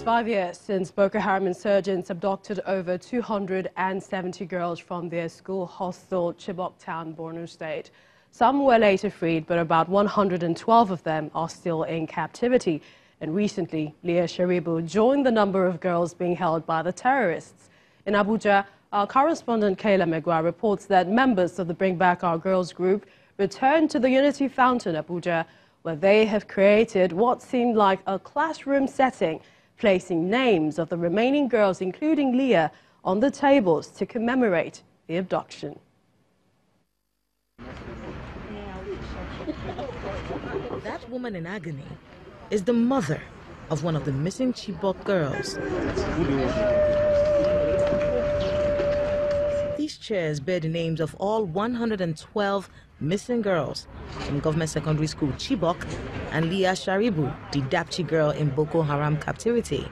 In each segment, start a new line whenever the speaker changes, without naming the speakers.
It's 5 years since Boko Haram insurgents abducted over 270 girls from their school hostel, Chibok town, Borno State. Some were later freed, but about 112 of them are still in captivity. And recently, Leah Sharibu joined the number of girls being held by the terrorists. In Abuja, our correspondent Kayla Megwa reports that members of the Bring Back Our Girls group returned to the Unity Fountain, Abuja, where they have created what seemed like a classroom setting, placing names of the remaining girls, including Leah, on the tables to commemorate the abduction.
That woman in agony is the mother of one of the missing Chibok girls. These chairs bear the names of all 112 missing girls from government secondary school Chibok and Leah Sharibu, the Dapchi girl in Boko Haram captivity.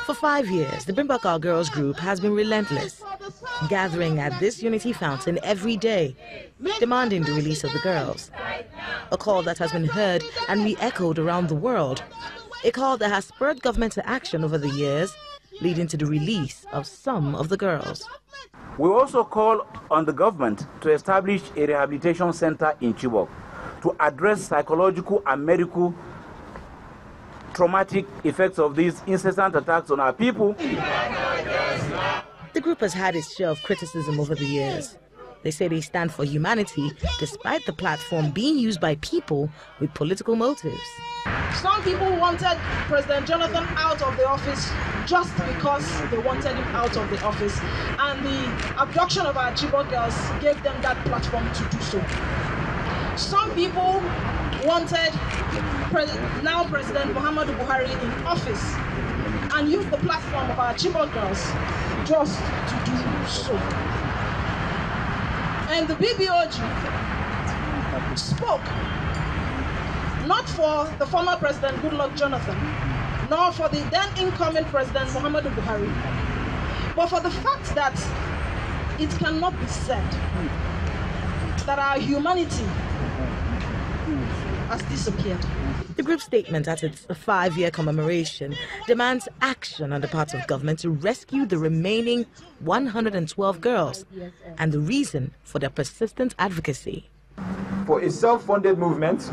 For 5 years, the Bring Back Our Girls group has been relentless, gathering at this Unity Fountain every day, demanding the release of the girls. A call that has been heard and re-echoed around the world. A call that has spurred government to action over the years, leading to the release of some of the girls.
We also call on the government to establish a rehabilitation center in Chibok to address psychological and medical traumatic effects of these incessant attacks on our people.
The group has had its share of criticism over the years. They say they stand for humanity despite the platform being used by people with political motives.
Some people wanted President Jonathan out of the office just because they wanted him out of the office, and the abduction of our Chibok girls gave them that platform to do so. Some people wanted now President Muhammadu Buhari in office and used the platform of our Chibok girls just to do so. And the BBOG spoke not for the former President Goodluck Jonathan, nor for the then incoming President Muhammadu Buhari, but for the fact that it cannot be said that our humanity has disappeared.
The group statement at its 5-year commemoration demands action on the part of government to rescue the remaining 112 girls and the reason for their persistent advocacy.
For a self-funded movement,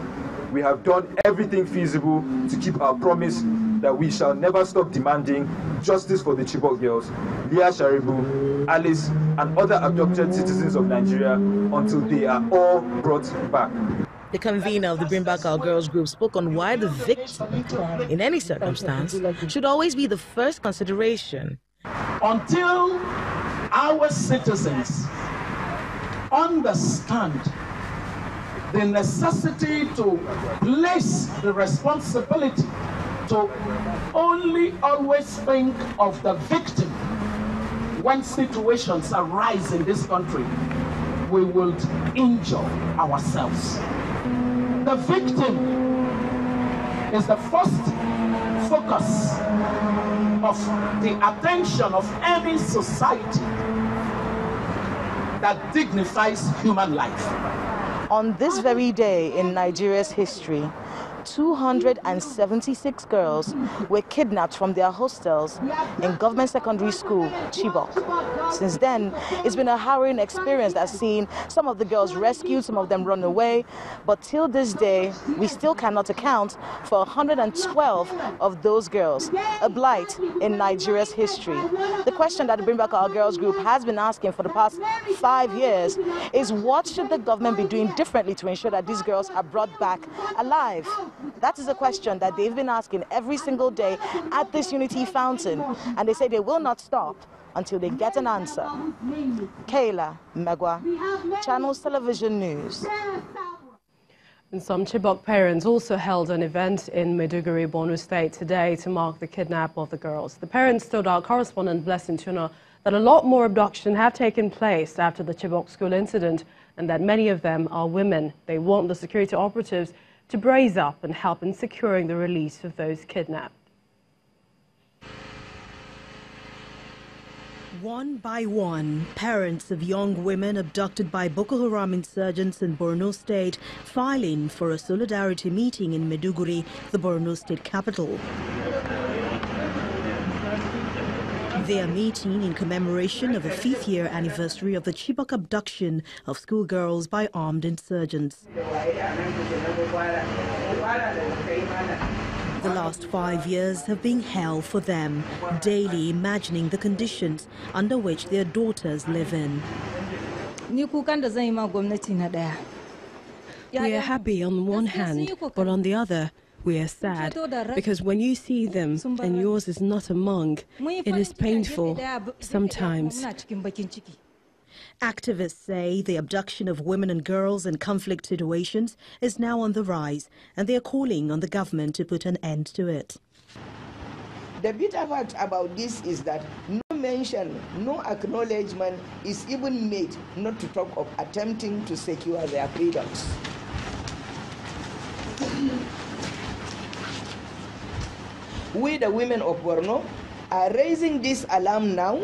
we have done everything feasible to keep our promise that we shall never stop demanding justice for the Chibok girls, Leah Sharibu, Alice, and other abducted citizens of Nigeria until they are all brought back.
The convener of the Bring Back Our Girls group spoke on why the victim, in any circumstance, should always be the first consideration.
Until our citizens understand the necessity to place the responsibility to only always think of the victim when situations arise in this country, we will injure ourselves. The victim is the first focus of the attention of any society that dignifies human life.
On this very day in Nigeria's history, 276 girls were kidnapped from their hostels in government secondary school, Chibok. Since then, it's been a harrowing experience that's seen some of the girls rescued, some of them run away, but till this day, we still cannot account for 112 of those girls, a blight in Nigeria's history. The question that the Bring Back Our Girls group has been asking for the past 5 years is what should the government be doing differently to ensure that these girls are brought back alive? That is a question that they've been asking every single day at this Unity Fountain, and they say they will not stop until they get an answer. Kayla Megwa, Channels Television News.
And some Chibok parents also held an event in Maiduguri, Borno State today to mark the kidnap of the girls. The parents told our correspondent Blessing Tuna that a lot more abductions have taken place after the Chibok school incident and that many of them are women. They want the security operatives to brace up and help in securing the release of those kidnapped.
One by one, parents of young women abducted by Boko Haram insurgents in Borno State filing for a solidarity meeting in Maiduguri, the Borno State capital. They are meeting in commemoration of the 5th year anniversary of the Chibok abduction of schoolgirls by armed insurgents. The last 5 years have been hell for them, daily imagining the conditions under which their daughters live in.
We
are happy on one hand, but on the other, we are sad, because when you see them and yours is not among, it is painful sometimes.
Activists say the abduction of women and girls in conflict situations is now on the rise, and they are calling on the government to put an end to it.
The bitter fact about this is that no mention, no acknowledgement is even made, not to talk of attempting to secure their freedoms. We, the women of Borno, are raising this alarm now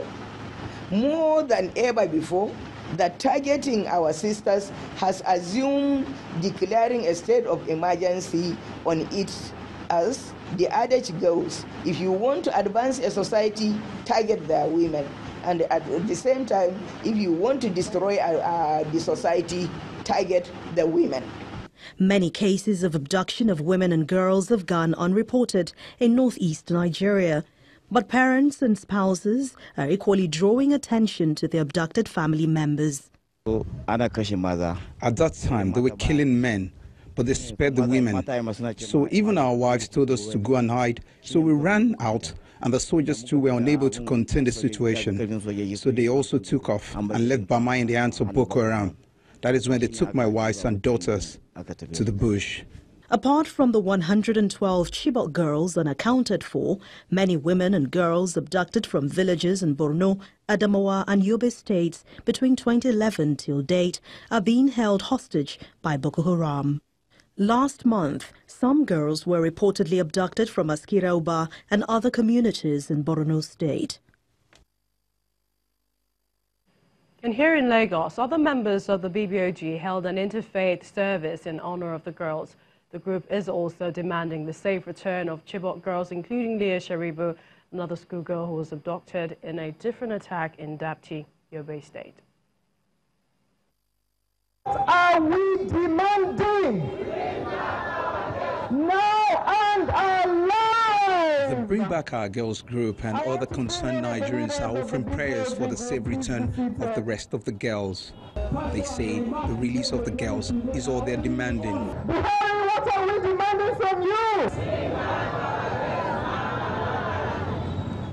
more than ever before, that targeting our sisters has assumed declaring a state of emergency on it. As the adage goes, if you want to advance a society, target their women. And at the same time, if you want to destroy the society, target the women.
Many cases of abduction of women and girls have gone unreported in northeast Nigeria. But parents and spouses are equally drawing attention to the abducted family members.
At that time, they were killing men, but they spared the women. So even our wives told us to go and hide. So we ran out, and the soldiers too were unable to contain the situation. So they also took off and left Bama in the hands of Boko Haram. That is when they took my wives and daughters to the bush.
Apart from the 112 Chibok girls unaccounted for, many women and girls abducted from villages in Borno, Adamawa and Yobe states between 2011 till date are being held hostage by Boko Haram. Last month, some girls were reportedly abducted from Askira Uba and other communities in Borno state.
And here in Lagos, other members of the BBOG held an interfaith service in honor of the girls. The group is also demanding the safe return of Chibok girls, including Leah Sharibu, another schoolgirl who was abducted in a different attack in Dapchi, Yobe State.
Are we demanding now and alive?
The Bring Back Our Girls group and other concerned Nigerians are offering prayers for the safe return of the rest of the girls. They say the release of the girls is all they're demanding.
What are we demanding from you?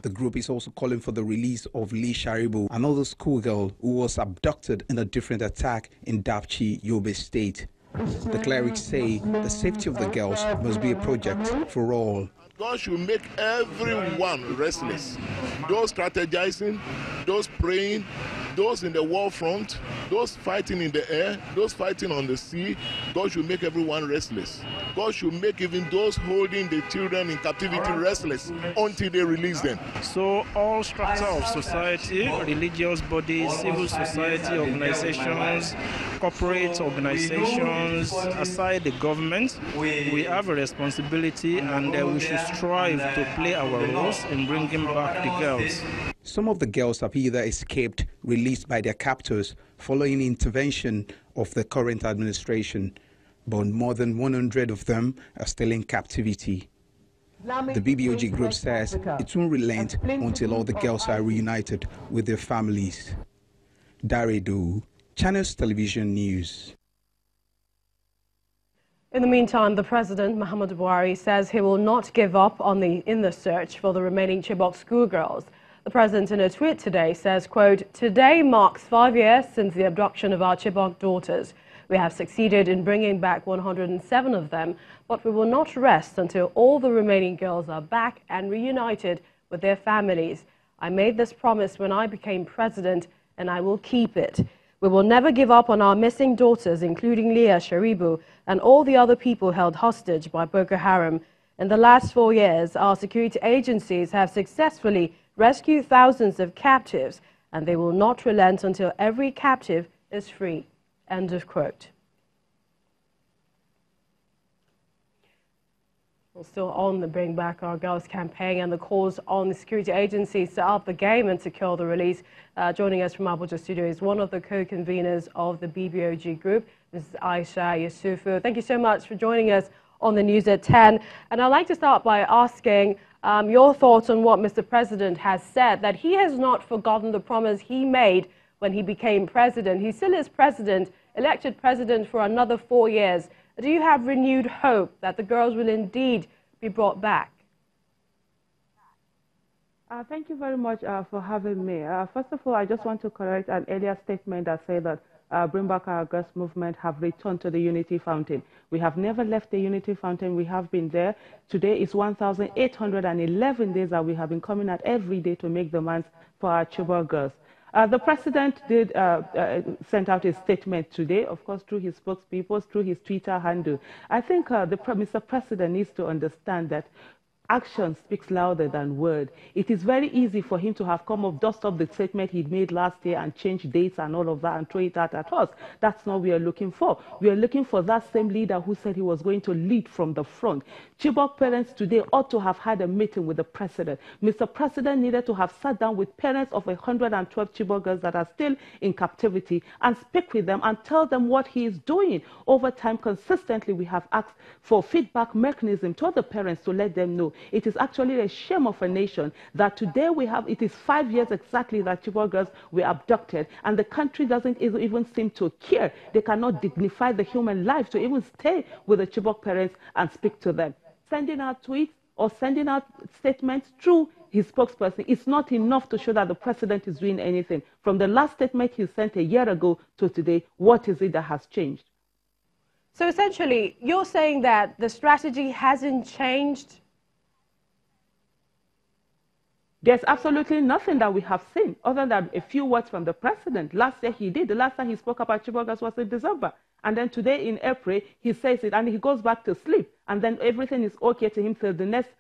The group is also calling for the release of Lee Sharibu, another schoolgirl who was abducted in a different attack in Dapchi, Yobe State. The clerics say the safety of the girls must be a project for all.
God should make everyone restless. Those strategizing, those praying, those in the war front, those fighting in the air, those fighting on the sea. God should make everyone restless. God should make even those holding the children in captivity restless until they release them.
So all structure of society, religious bodies, civil society organizations, corporate organizations, aside the government, we have a responsibility, and we should strive to play our roles in bringing back the girls.
Some of the girls have either escaped, released by their captors following intervention of the current administration, but more than 100 of them are still in captivity. The BBOG group says it won't relent until all the girls are reunited with their families. Daredo, Channels Television News.
In the meantime, the President, Muhammadu Buhari, says he will not give up in the search for the remaining Chibok schoolgirls. The President, in a tweet today, says, quote, "Today marks 5 years since the abduction of our Chibok daughters. We have succeeded in bringing back 107 of them, but we will not rest until all the remaining girls are back and reunited with their families. I made this promise when I became president, and I will keep it. We will never give up on our missing daughters, including Leah Sharibu and all the other people held hostage by Boko Haram. In the last 4 years, our security agencies have successfully rescued thousands of captives, and they will not relent until every captive is free." End of quote. Well, still on the Bring Back Our Girls campaign and the calls on the security agencies to up the game and secure the release. Joining us from Abuja studio is one of the co-conveners of the BBOG group, Mrs. Aisha Yusufu. Thank you so much for joining us on the news at 10. And I'd like to start by asking your thoughts on what Mr. President has said, that he has not forgotten the promise he made when he became president. He still is president, elected president for another 4 years. Do you have renewed hope that the girls will indeed be brought back?
Thank you very much for having me. First of all, I just want to correct an earlier statement that said that Bring Back Our Girls movement have returned to the Unity Fountain. We have never left the Unity Fountain. We have been there. Today is 1,811 days that we have been coming out every day to make demands for our Chibok girls. The president did send out a statement today, of course, through his spokespeople, through his Twitter handle. I think Mr. President needs to understand that action speaks louder than word. It is very easy for him to have come up, dust up the statement he made last year and change dates and all of that and throw it out at us. That's not what we are looking for. We are looking for that same leader who said he was going to lead from the front. Chibok parents today ought to have had a meeting with the president. Mr. President needed to have sat down with parents of 112 Chibok girls that are still in captivity and speak with them and tell them what he is doing. Over time, consistently, we have asked for feedback mechanism to other parents to let them know. It is actually a shame of a nation that today it is 5 years exactly that Chibok girls were abducted, and the country doesn't even seem to care. They cannot dignify the human life to even stay with the Chibok parents and speak to them. Sending out tweets or sending out statements through his spokesperson is not enough to show that the president is doing anything. From the last statement he sent a year ago to today, what is it that has changed?
So essentially, you're saying that the strategy hasn't changed?
There's absolutely nothing that we have seen other than a few words from the president. Last year he did. The last time he spoke about Chibok girls was in December. And then today in April, he says it and he goes back to sleep. And then everything is okay to him till the next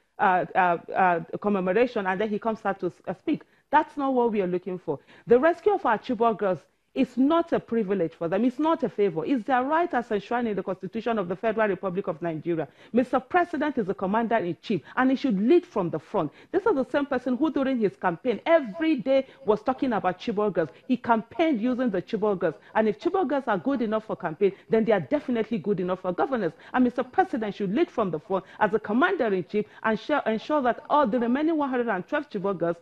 commemoration, and then he comes out to speak. That's not what we are looking for. The rescue of our Chibok girls is not a privilege for them. It's not a favor. It's their right as enshrined in the Constitution of the Federal Republic of Nigeria. Mr. President is the commander-in-chief, and he should lead from the front. This is the same person who, during his campaign, every day was talking about Chibok girls. He campaigned using the Chibok girls. And if Chibok girls are good enough for campaign, then they are definitely good enough for governance. And Mr. President should lead from the front as the commander-in-chief and ensure that all the remaining 112 Chibok girls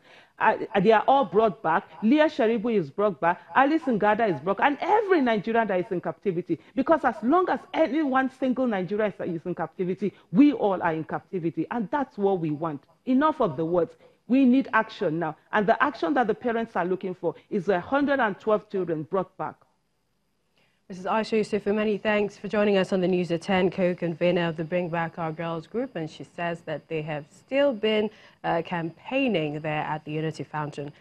they are all brought back. Leah Sharibu is brought back. Alice Ngada is brought, and every Nigerian that is in captivity. Because as long as any one single Nigerian is in captivity, we all are in captivity. And that's what we want. Enough of the words. We need action now. And the action that the parents are looking for is 112 children brought back.
Mrs. Aisha Yusufu, many thanks for joining us on the News at 10, co-convener of the Bring Back Our Girls group, and she says that they have still been campaigning there at the Unity Fountain.